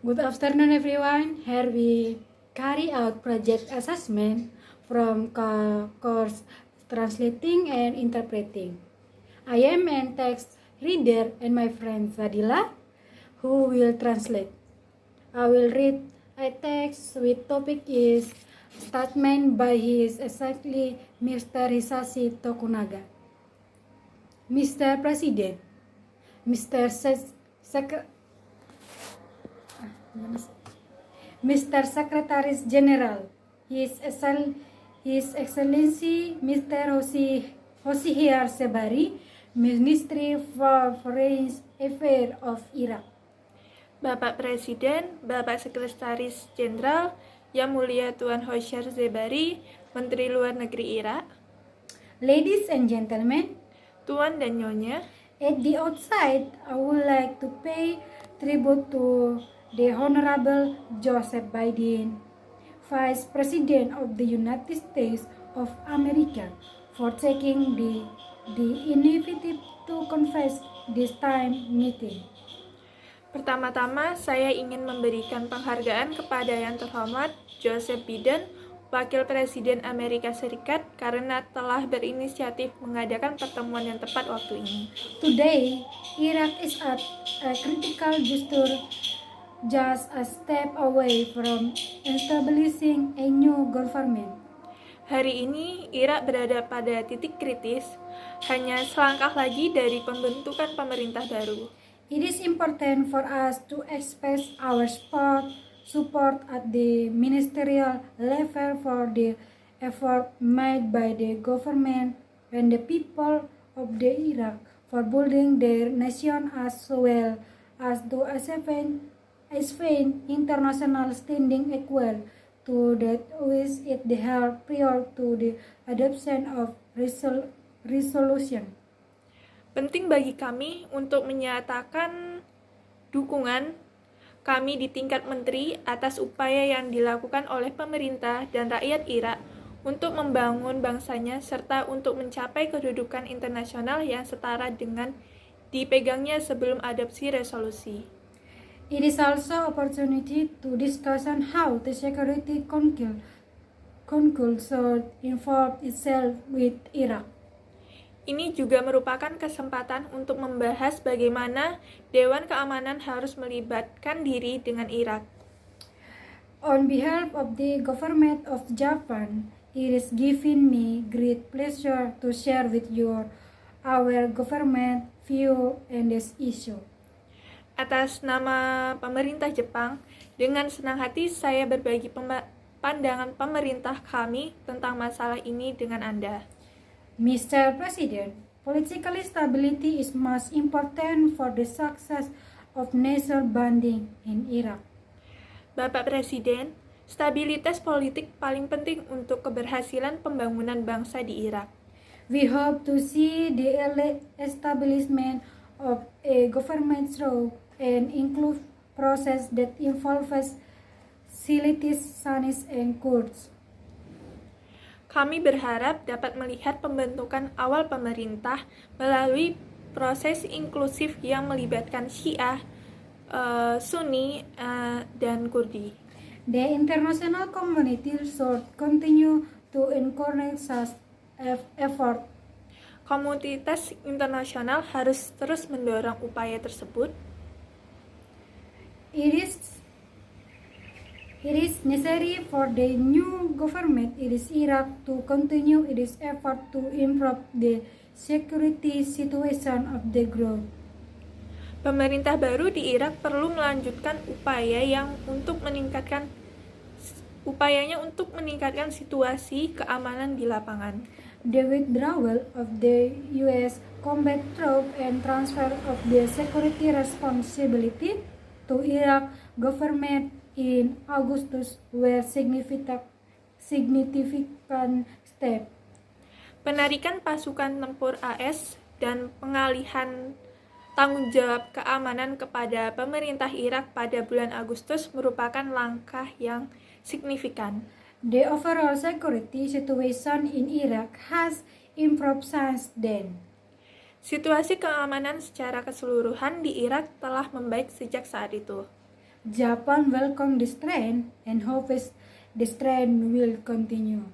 Good afternoon, everyone. Here we carry out project assessment from course Translating and Interpreting. I am a text reader and my friend Zadila, who will translate. I will read a text with topic is statement by His Excellency Mr. Hisashi Tokunaga. Mr. President, Mr. Mr. Secretary General, His Excellency Mr. Hosihir Sebari, Ministry for Foreign Affairs of Iraq. Bapak Presiden, Bapak Sekretaris Jenderal, Yang Mulia Tuan Hosihir Sebari, Menteri Luar Negeri Irak, Ladies and gentlemen, Tuan dan Nyonya, at the outside, I would like to pay tribute to the Honorable Joseph Biden, Vice President of the United States of America, for taking the initiative to convene this time meeting. Pertama-tama saya ingin memberikan penghargaan kepada yang terhormat Joseph Biden, Wakil Presiden Amerika Serikat, karena telah berinisiatif mengadakan pertemuan yang tepat waktu ini. Today, Iraq is at a critical juncture, just a step away from establishing a new government. Hari ini, Irak berada pada titik kritis, hanya selangkah lagi dari pembentukan pemerintah baru. It is important for us to express our support at the ministerial level for the effort made by the government and the people of the Iraq for building their nation as well as to achieve international standing equal to that which it held prior to the adoption of resolution. Penting bagi kami untuk menyatakan dukungan kami di tingkat menteri atas upaya yang dilakukan oleh pemerintah dan rakyat Irak untuk membangun bangsanya serta untuk mencapai kedudukan internasional yang setara dengan dipegangnya sebelum adopsi resolusi. It is also opportunity to discuss on how the Security Council should involve itself with Iraq. Ini juga merupakan kesempatan untuk membahas bagaimana Dewan Keamanan harus melibatkan diri dengan Irak. On behalf of the government of Japan, it is given me great pleasure to share with you our government view on this issue. Atas nama pemerintah Jepang, dengan senang hati saya berbagi pandangan pemerintah kami tentang masalah ini dengan Anda. Mr. President, political stability is most important for the success of nation building in Iraq. Bapak Presiden, stabilitas politik paling penting untuk keberhasilan pembangunan bangsa di Irak. We hope to see the establishment of a government through an inclusive process that involves Shiites, Sunnis, and Kurds. Kami berharap dapat melihat pembentukan awal pemerintah melalui proses inklusif yang melibatkan Syiah, Sunni, dan Kurdi. The international community should continue to encourage such effort. Komunitas internasional harus terus mendorong upaya tersebut. It is necessary for the new government in Iraq to continue its effort to improve the security situation of the group. Pemerintah baru di Irak perlu melanjutkan upayanya untuk meningkatkan situasi keamanan di lapangan. The withdrawal of the U.S. combat troops and transfer of the security responsibility to Iraq government in August were significant step. Penarikan pasukan tempur AS dan pengalihan tanggung jawab keamanan kepada pemerintah Irak pada bulan Agustus merupakan langkah yang signifikan. The overall security situation in Iraq has improved since then. Situasi keamanan secara keseluruhan di Irak telah membaik sejak saat itu. Japan welcomed this trend and hopes this trend will continue.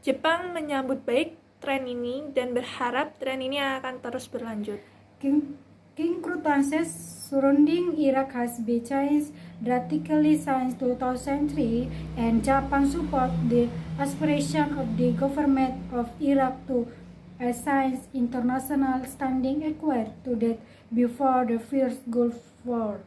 Jepang menyambut baik tren ini dan berharap tren ini akan terus berlanjut. Circumstances surrounding Iraq has been changed drastically since 2003, and Japan supports the aspiration of the government of Iraq to assign international standing equal to that before the first Gulf War.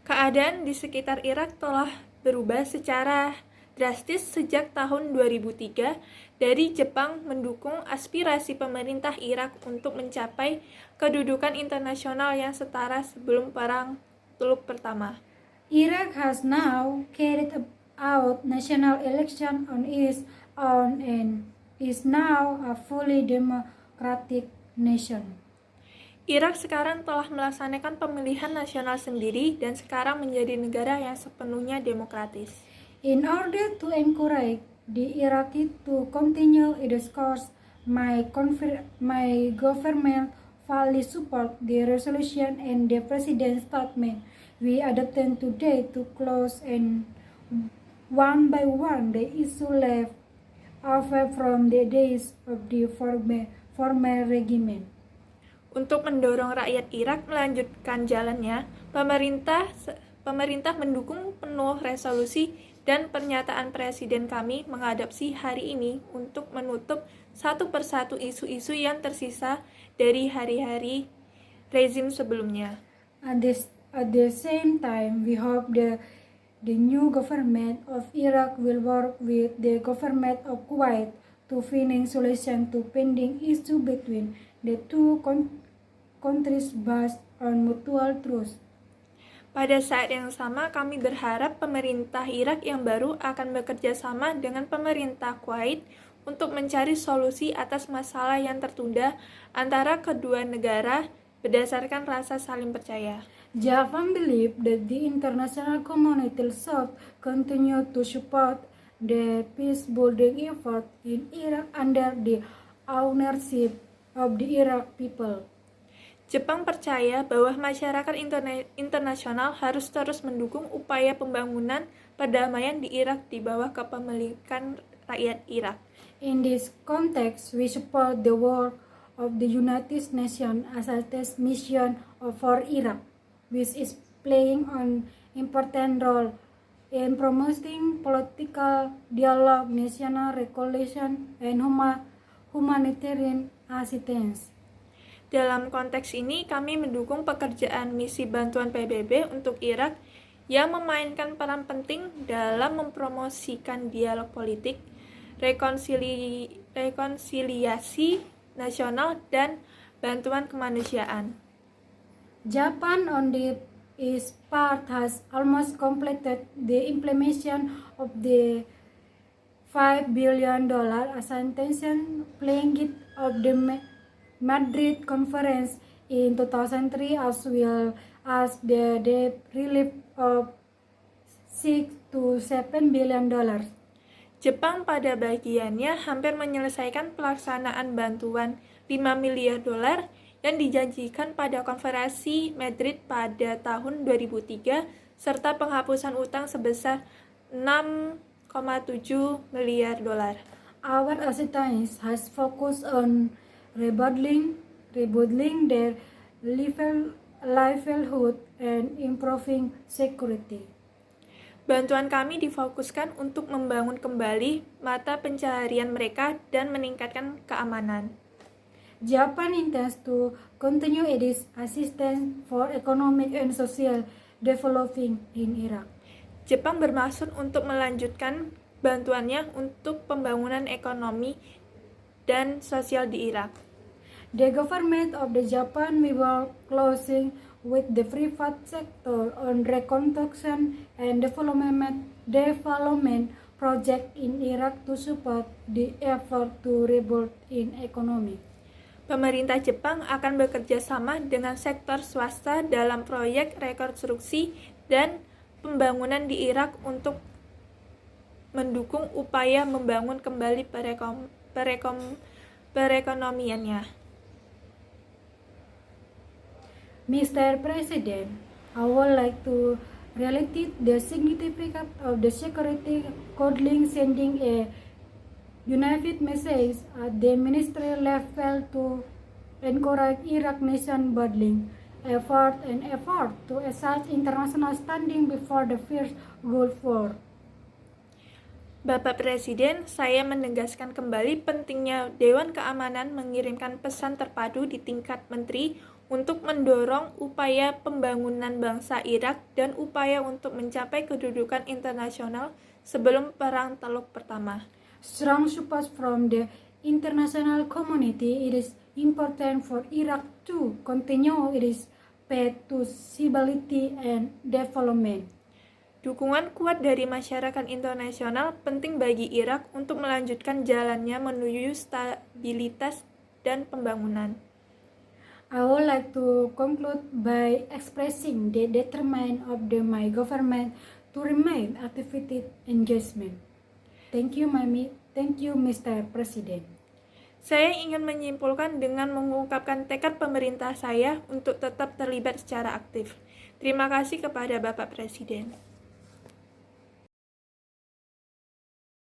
Keadaan di sekitar Irak telah berubah secara drastis sejak tahun 2003 dari Jepang mendukung aspirasi pemerintah Irak untuk mencapai kedudukan internasional yang setara sebelum Perang Teluk Pertama. Iraq has now carried out national election on its own and is now a fully democratic nation. Irak sekarang telah melaksanakan pemilihan nasional sendiri dan sekarang menjadi negara yang sepenuhnya demokratis. In order to encourage the Iraqi to continue its course, my government fully support the resolution and the president's statement we adopted today to close and one by one the issue left over from the days of the former regime. Untuk mendorong rakyat Irak melanjutkan jalannya, pemerintah mendukung penuh resolusi dan pernyataan presiden kami mengadopsi hari ini untuk menutup satu persatu isu-isu yang tersisa dari hari-hari rezim sebelumnya. At the same time, we hope the new government of Iraq will work with the government of Kuwait to find solution to pending issue between the two countries based on mutual trust. Pada saat yang sama, kami berharap pemerintah Irak yang baru akan bekerja sama dengan pemerintah Kuwait untuk mencari solusi atas masalah yang tertunda antara kedua negara berdasarkan rasa saling percaya. Japan believes that the international community should continue to support the peace-building effort in Iraq under the ownership of the Iraq people. Jepang percaya bahwa masyarakat internasional harus terus mendukung upaya pembangunan perdamaian di Irak di bawah kepemilikan rakyat Irak. In this context, we support the work of the United Nations Assistance Mission for Iraq, which is playing an important role in promoting political dialogue, national reconciliation, and humanitarian assistance. Dalam konteks ini, kami mendukung pekerjaan misi bantuan PBB untuk Irak yang memainkan peran penting dalam mempromosikan dialog politik, rekonsiliasi nasional, dan bantuan kemanusiaan. Japan, on its part, has almost completed the implementation of the $5 billion assistance plan of the Madrid Conference in 2003, as well as the debt relief of $6 to $7 billion. Jepang pada bagiannya hampir menyelesaikan pelaksanaan bantuan $5 miliar yang dijanjikan pada konferensi Madrid pada tahun 2003 serta penghapusan utang sebesar $6,7 miliar. Our assistance has focused on rebuilding their livelihood and improving security. Bantuan kami difokuskan untuk membangun kembali mata pencaharian mereka dan meningkatkan keamanan. Japan intends to continue its assistance for economic and social development in Iraq. Jepang bermaksud untuk melanjutkan bantuannya untuk pembangunan ekonomi dan sosial di Irak. The government of the Japan will work closely with the private sector on reconstruction and development project in Iraq to support the effort to rebuild in economy. Pemerintah Jepang akan bekerja sama dengan sektor swasta dalam proyek rekonstruksi dan pembangunan di Irak untuk mendukung upaya membangun kembali perekonomiannya. Mr. President, I would like to related the significance of the security council sending a united message at the ministerial level to encourage Iraq nation building effort to assess international standing before the first Gulf War. Bapak Presiden, saya menegaskan kembali pentingnya Dewan Keamanan mengirimkan pesan terpadu di tingkat menteri untuk mendorong upaya pembangunan bangsa Irak dan upaya untuk mencapai kedudukan internasional sebelum Perang Teluk Pertama. Strong support from the international community. It is important for Iraq to continue its path to stability and development. Dukungan kuat dari masyarakat internasional penting bagi Irak untuk melanjutkan jalannya menuju stabilitas dan pembangunan. I would like to conclude by expressing the determination of my government to remain active engagement. Thank you, Mr. President. Saya ingin menyimpulkan dengan mengungkapkan tekad pemerintah saya untuk tetap terlibat secara aktif. Terima kasih kepada Bapak Presiden.